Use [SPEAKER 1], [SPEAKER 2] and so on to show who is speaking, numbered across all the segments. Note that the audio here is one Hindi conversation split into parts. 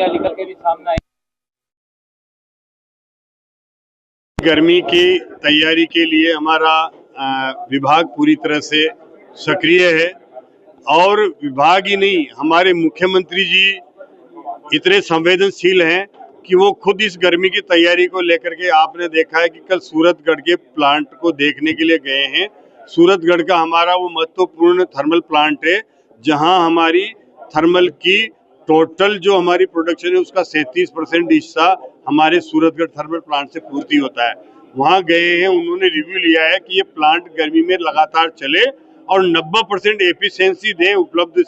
[SPEAKER 1] गाड़ियां निकल के भी सामने आई।
[SPEAKER 2] गर्मी की तैयारी के लिए हमारा विभाग पूरी तरह से सक्रिय है और विभाग ही नहीं, हमारे मुख्यमंत्री जी इतने संवेदनशील हैं कि वो खुद इस गर्मी की तैयारी को लेकर के, आपने देखा है कि कल सूरतगढ़ के प्लांट को देखने के लिए गए हैं। सूरतगढ़ का हमारा वो महत्वपूर्ण थर्मल प्लांट है जहां हमारी थर्मल की टोटल जो हमारी प्रोडक्शन है उसका 37% हिस्सा हमारे सूरतगढ़ थर्मल प्लांट से पूर्ति होता है। वहां गए हैं, उन्होंने रिव्यू लिया है कि ये प्लांट गर्मी में लगातार चले और 90% एफिशिएंसी दे उपलब्ध,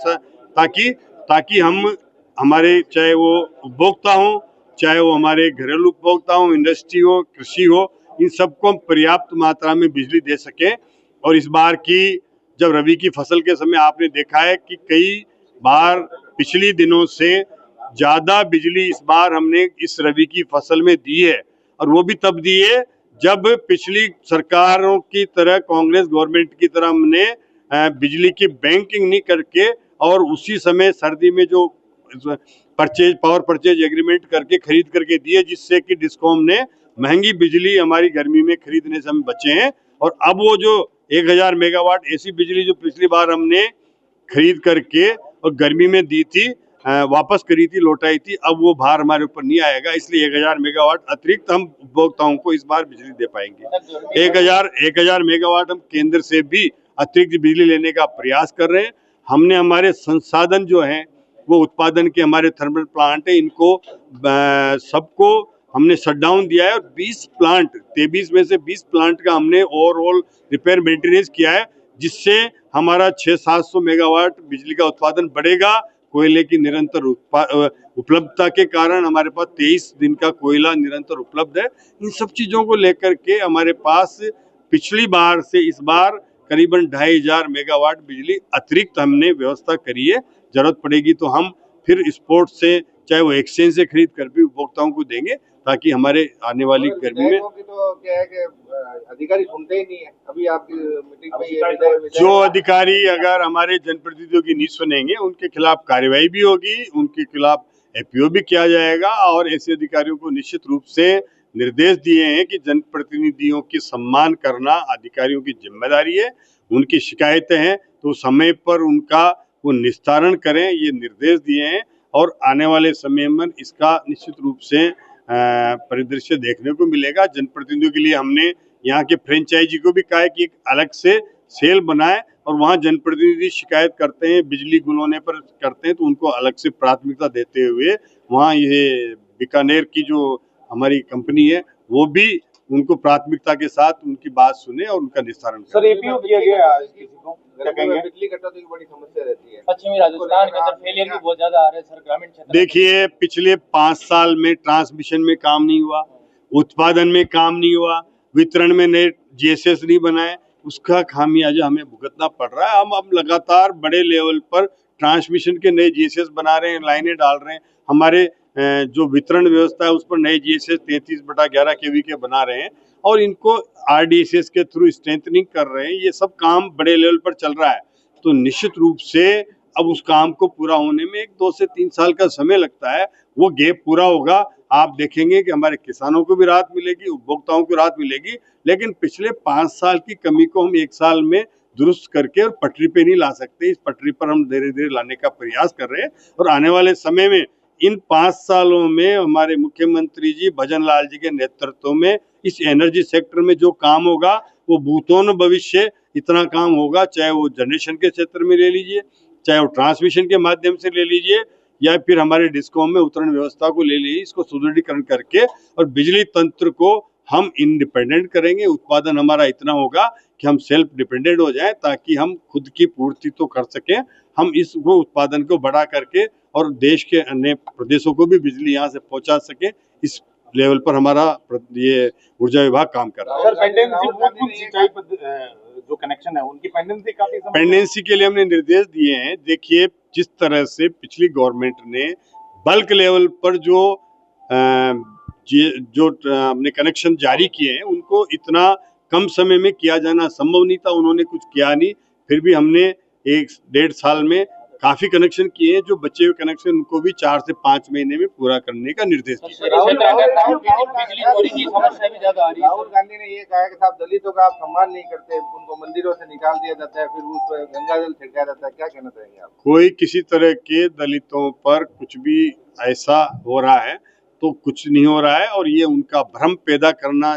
[SPEAKER 2] ताकि हम हमारे चाहे वो उपभोक्ता हो, चाहे वो हमारे घरेलू उपभोक्ता हो, इंडस्ट्री हो, कृषि हो, इन सबको हम पर्याप्त मात्रा में बिजली दे सके। और इस बार की जब रबी की फसल के समय आपने देखा है कि कई बार पिछली दिनों से ज्यादा बिजली इस बार हमने इस रबी की फसल में दी है, और वो भी तब दी है जब पिछली सरकारों की तरह, कांग्रेस गवर्नमेंट की तरह हमने बिजली की बैंकिंग नहीं करके और उसी समय सर्दी में जो पावर परचेज एग्रीमेंट करके खरीद करके दिए, जिससे कि डिस्कॉम ने महंगी बिजली हमारी गर्मी में खरीदने से हम बचे हैं। और अब वो जो 1000 मेगावाट ऐसी बिजली जो पिछली बार हमने खरीद करके और गर्मी में दी थी, वापस करी थी, लौटाई थी, अब वो भार हमारे ऊपर नहीं आएगा। इसलिए 1000 मेगावाट अतिरिक्त हम उपभोक्ताओं को इस बार बिजली दे पाएंगे। 1000 मेगावाट हम केंद्र से भी अतिरिक्त बिजली लेने का प्रयास कर रहे हैं। हमने हमारे संसाधन जो हैं वो उत्पादन के हमारे थर्मल प्लांट है, इनको सबको हमने शटडाउन दिया है और 20 प्लांट, 23 में से 20 प्लांट का हमने ओवरऑल रिपेयर मेंटेनेंस किया है, जिससे हमारा 600-700 मेगावाट बिजली का उत्पादन बढ़ेगा। कोयले की निरंतर उपलब्धता के कारण हमारे पास 23 दिन का कोयला निरंतर उपलब्ध है। इन सब चीजों को लेकर के हमारे पास पिछली बार से इस बार करीबन 2500 मेगावाट बिजली अतिरिक्त हमने व्यवस्था करी है। जरूरत पड़ेगी तो हम फिर स्पोर्ट से, चाहे वो एक्सचेंज से खरीद कर भी उपभोक्ताओं को देंगे, ताकि हमारे आने वाली गर्मी में।
[SPEAKER 3] तो क्या है कि अधिकारी सुनते ही नहीं है। अभी आपकी मीटिंग में
[SPEAKER 2] जो अधिकारी अगर हमारे जनप्रतिनिधियों की नहीं सुनेंगे, उनके खिलाफ कार्रवाई भी होगी, उनके खिलाफ एपीओ भी किया जाएगा। और ऐसे अधिकारियों को निश्चित रूप से निर्देश दिए हैं कि जनप्रतिनिधियों की सम्मान करना अधिकारियों की जिम्मेदारी है। उनकी शिकायतें हैं तो समय पर उनका वो निस्तारण करें, ये निर्देश दिए हैं। और आने वाले समय में इसका निश्चित रूप से परिदृश्य देखने को मिलेगा। जनप्रतिनिधियों के लिए हमने यहाँ के फ्रेंचाइजी को भी कहा है कि एक अलग से सेल बनाए, और वहाँ जनप्रतिनिधि शिकायत करते हैं, बिजली गुल होने पर करते हैं, तो उनको अलग से प्राथमिकता देते हुए वहाँ ये बीकानेर की जो हमारी कंपनी है वो भी उनको प्राथमिकता के साथ उनकी बात सुने और उनका निस्तारण करें।
[SPEAKER 3] सर, एपीओ किया गया किसी को, क्या कहेंगे? बिजली कटौती की बड़ी समस्या रहती है
[SPEAKER 1] पश्चिमी राजस्थान के अंदर, फेलियर भी बहुत ज्यादा आ रहे हैं सर ग्रामीण क्षेत्र।
[SPEAKER 2] देखिए, पिछले 5 साल में ट्रांसमिशन में काम नहीं हुआ, उत्पादन में काम नहीं हुआ, वितरण में नए जीएसएस नहीं बनाए, उसका खामियाजा हमें भुगतना पड़ रहा है। हम अब लगातार बड़े लेवल पर ट्रांसमिशन के नए जीएसएस बना रहे हैं, लाइनें डाल रहे हैं, हमारे जो वितरण व्यवस्था है उस पर नए जीएसएस 33/11 केवी के बना रहे हैं, और इनको आरडीएसएस के थ्रू स्ट्रेंथनिंग कर रहे हैं। ये सब काम बड़े लेवल पर चल रहा है, तो निश्चित रूप से अब उस काम को पूरा होने में 2 से 3 साल का समय लगता है। वो गैप पूरा होगा, आप देखेंगे कि हमारे किसानों को भी राहत मिलेगी, उपभोक्ताओं को राहत मिलेगी। लेकिन पिछले 5 साल की कमी को हम 1 साल में दुरुस्त करके और पटरी पे नहीं ला सकते। इस पटरी पर हम धीरे धीरे लाने का प्रयास कर रहे हैं, और आने वाले समय में इन 5 सालों में हमारे मुख्यमंत्री जी भजन लाल जी के नेतृत्व में इस एनर्जी सेक्टर में जो काम होगा वो भूतोन भविष्य इतना काम होगा, चाहे वो जनरेशन के क्षेत्र में ले लीजिए, चाहे वो ट्रांसमिशन के माध्यम से ले लीजिए, या फिर हमारे डिस्कॉम में उतरण व्यवस्था को ले लीजिए। इसको सुदृढ़ीकरण करके और बिजली तंत्र को हम इंडिपेंडेंट करेंगे। उत्पादन हमारा इतना होगा कि हम सेल्फ डिपेंडेंट हो जाएं, ताकि हम खुद की पूर्ति तो कर सकें, हम इस वो उत्पादन को बढ़ा करके और देश के अन्य प्रदेशों को भी बिजली यहाँ से पहुंचा सके। इस लेवल पर हमारा ये ऊर्जा विभाग काम कर रहा है।
[SPEAKER 3] जो कनेक्शन है उनकी
[SPEAKER 2] पेंडेंसी के लिए हमने निर्देश दिए हैं। देखिए, जिस तरह से पिछली गवर्नमेंट ने बल्क लेवल पर जो हमने कनेक्शन जारी किए हैं, उनको इतना कम समय में किया जाना संभव नहीं था, उन्होंने कुछ किया नहीं। फिर भी हमने 1-1.5 साल में काफी कनेक्शन किए हैं। जो बचे हुए कनेक्शन उनको भी 4 से 5 महीने में पूरा करने का निर्देश दिया।
[SPEAKER 1] बिजली चोरी की समस्या भी ज्यादा आ रही है।
[SPEAKER 3] राहुल गांधी ने ये कहा है कि साहब दलितों का आप सम्मान नहीं करते, उनको मंदिरों से निकाल दिया जाता है, फिर उस पर गंगा जल छिड़काया जाता है, क्या कहना चाहेंगे आप?
[SPEAKER 2] कोई किसी तरह के दलितों पर कुछ भी ऐसा हो रहा है तो कुछ नहीं हो रहा है, और ये उनका भ्रम पैदा करना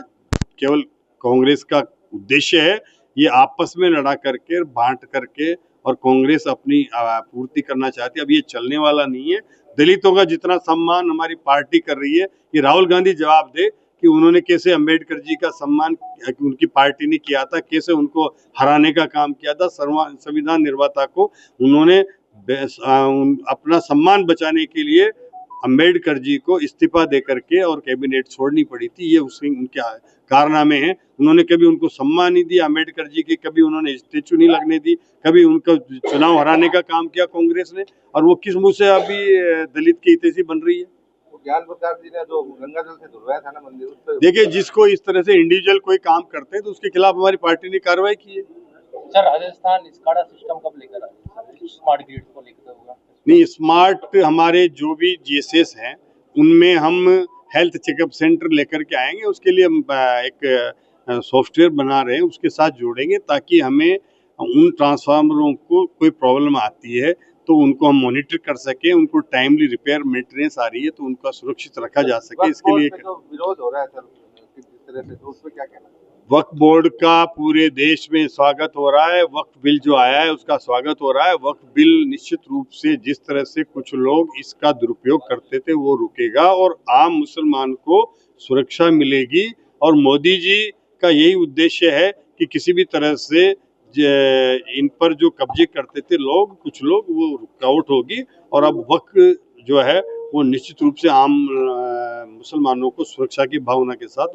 [SPEAKER 2] केवल कांग्रेस का उद्देश्य है। ये आपस में लड़ा करके, बांट करके, और कांग्रेस अपनी पूर्ति करना चाहती है। अब ये चलने वाला नहीं है। दलितों का जितना सम्मान हमारी पार्टी कर रही है, ये राहुल गांधी जवाब दे कि उन्होंने कैसे अंबेडकर जी का सम्मान उनकी पार्टी ने किया था, कैसे उनको हराने का काम किया था। संविधान निर्माता को उन्होंने अपना सम्मान बचाने के लिए अंबेडकर जी को इस्तीफा दे करके और कैबिनेट छोड़नी पड़ी थी। ये उनके कारनामे हैं। उन्होंने कभी उनको सम्मान नहीं दिया अम्बेडकर जी के, कभी उन्होंने स्टेचू नहीं लगने दी, कभी उनको चुनाव हराने का काम किया कांग्रेस ने। और वो किस मुंह से अभी दलित की हितैषी बन रही है?
[SPEAKER 3] ज्ञान प्रकाश जी ने जो गंगा जल से धुलवाया था ना मंदिर, उस पर
[SPEAKER 2] देखिए, जिसको इस तरह से इंडिविजुअल कोई काम करते हैं तो उसके खिलाफ हमारी पार्टी ने कार्रवाई की है।
[SPEAKER 1] सर, राजस्थान स्काडा सिस्टम कब लेकर आ रही है? स्मार्ट ग्रिड को लेकर होगा?
[SPEAKER 2] नहीं, स्मार्ट हमारे जो भी जीएसएस हैं उनमें हम हेल्थ चेकअप सेंटर लेकर के आएंगे। उसके लिए हम एक सॉफ्टवेयर बना रहे हैं, उसके साथ जोड़ेंगे ताकि हमें उन ट्रांसफार्मरों को कोई प्रॉब्लम आती है तो उनको हम मॉनिटर कर सकें, उनको टाइमली रिपेयर मेंटेनेंस आ रही है तो उनका सुरक्षित रखा जा सके। इसके लिए
[SPEAKER 3] जो विरोध हो रहा है सर किस तरह से, तो उस पर क्या कहना है?
[SPEAKER 2] वक्फ बोर्ड का पूरे देश में स्वागत हो रहा है। वक्फ बिल जो आया है उसका स्वागत हो रहा है। वक्फ बिल निश्चित रूप से जिस तरह से कुछ लोग इसका दुरुपयोग करते थे वो रुकेगा और आम मुसलमान को सुरक्षा मिलेगी। और मोदी जी का यही उद्देश्य है कि किसी भी तरह से इन पर जो कब्जे करते थे कुछ लोग, वो रुकावट होगी। और अब वक्फ जो है वो निश्चित रूप से आम मुसलमानों को सुरक्षा की भावना के साथ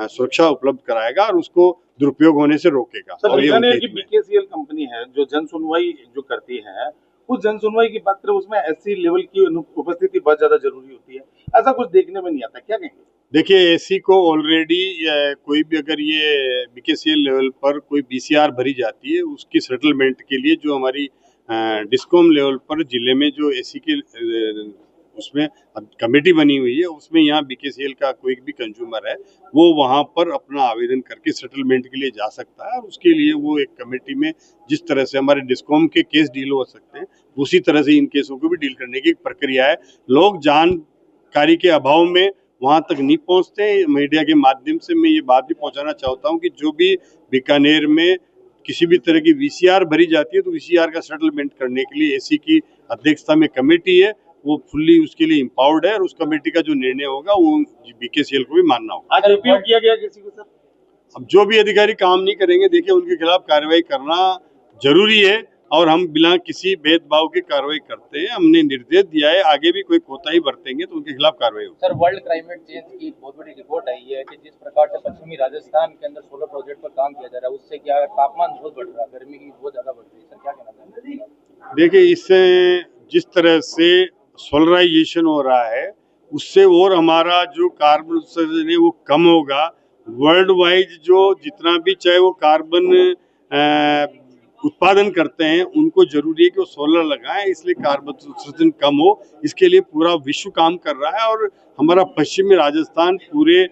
[SPEAKER 2] सुरक्षा उपलब्ध कराएगा और उसको दुरुपयोग होने से रोकेगा।
[SPEAKER 4] सर,
[SPEAKER 2] और ये
[SPEAKER 4] कि बीकेसीएल कंपनी है जो जन सुनवाई जो करती है, उस जन सुनवाई की बात करें उसमें एससी लेवल की उपस्थिति बहुत ज्यादा जरूरी होती है, ऐसा कुछ देखने में नहीं आता, क्या कहेंगे?
[SPEAKER 2] देखिए, एसी को ऑलरेडी कोई भी अगर ये बीकेसीएल लेवल पर कोई बीसीआर भरी जाती है, उसकी सेटलमेंट के लिए जो हमारी डिस्कॉम लेवल पर जिले में जो एसी के उसमें कमेटी बनी हुई है, उसमें यहाँ बीकेसीएल का कोई भी कंज्यूमर है वो वहाँ पर अपना आवेदन करके सेटलमेंट के लिए जा सकता है। और उसके लिए वो एक कमेटी में जिस तरह से हमारे डिस्कॉम के केस डील हो सकते हैं उसी तरह से इन केसों को भी डील करने की एक प्रक्रिया है। लोग जानकारी के अभाव में वहाँ तक नहीं पहुँचते। मीडिया के माध्यम से मैं ये बात भी पहुँचाना चाहता हूँ कि जो भी बीकानेर में किसी भी तरह की वीसीआर भरी जाती है तो वीसीआर का सेटलमेंट करने के लिए एसी की अध्यक्षता में कमेटी है, वो फुल्ली उसके लिए इम्पावर्ड है। और उस कमेटी का जो निर्णय होगा वो बीकेसीएल को भी मानना होगा।
[SPEAKER 4] आज रिव्यू किया गया किसी को सर?
[SPEAKER 2] अब जो भी अधिकारी काम नहीं करेंगे, देखिए उनके खिलाफ कार्रवाई करना जरूरी है और हम बिना किसी भेदभाव की कार्रवाई करते हैं। हमने निर्देश दिया है, आगे भी कोई कोताही बरतेंगे तो उनके खिलाफ कार्रवाई होगी।
[SPEAKER 1] सर, वर्ल्ड क्लाइमेट चेंज की बहुत बड़ी रिपोर्ट आई है कि जिस प्रकार से पश्चिमी राजस्थान के अंदर सोलर प्रोजेक्ट पर काम किया जा रहा है उससे क्या तापमान बहुत बढ़ रहा है, गर्मी की बहुत ज्यादा बढ़ रही है। सर, क्या कहना चाहेंगे?
[SPEAKER 2] देखिए, इससे जिस तरह से सोलराइजेशन हो रहा है उससे और हमारा जो कार्बन उत्सर्जन है वो कम होगा। वर्ल्ड वाइड जो जितना भी चाहे वो कार्बन उत्पादन करते हैं उनको जरूरी है कि वो सोलर लगाएं, इसलिए कार्बन उत्सर्जन कम हो। इसके लिए पूरा विश्व काम कर रहा है और हमारा पश्चिमी राजस्थान पूरे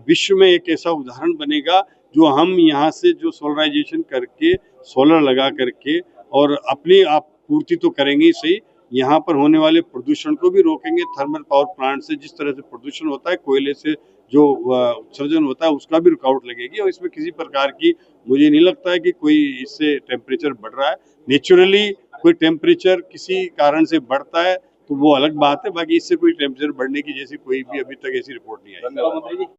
[SPEAKER 2] विश्व में एक ऐसा उदाहरण बनेगा जो हम यहाँ से जो सोलराइजेशन करके सोलर लगा करके और अपनी आप पूर्ति तो करेंगे ही सही, यहाँ पर होने वाले प्रदूषण को भी रोकेंगे। थर्मल पावर प्लांट से जिस तरह से प्रदूषण होता है, कोयले से जो उत्सर्जन होता है उसका भी रुकावट लगेगी और इसमें किसी प्रकार की मुझे नहीं लगता है कि कोई इससे टेम्परेचर बढ़ रहा है। नेचुरली कोई टेम्परेचर किसी कारण से बढ़ता है तो वो अलग बात है, बाकी इससे कोई टेम्परेचर बढ़ने की जैसी कोई भी अभी तक ऐसी रिपोर्ट नहीं आई।
[SPEAKER 3] धन्यवाद।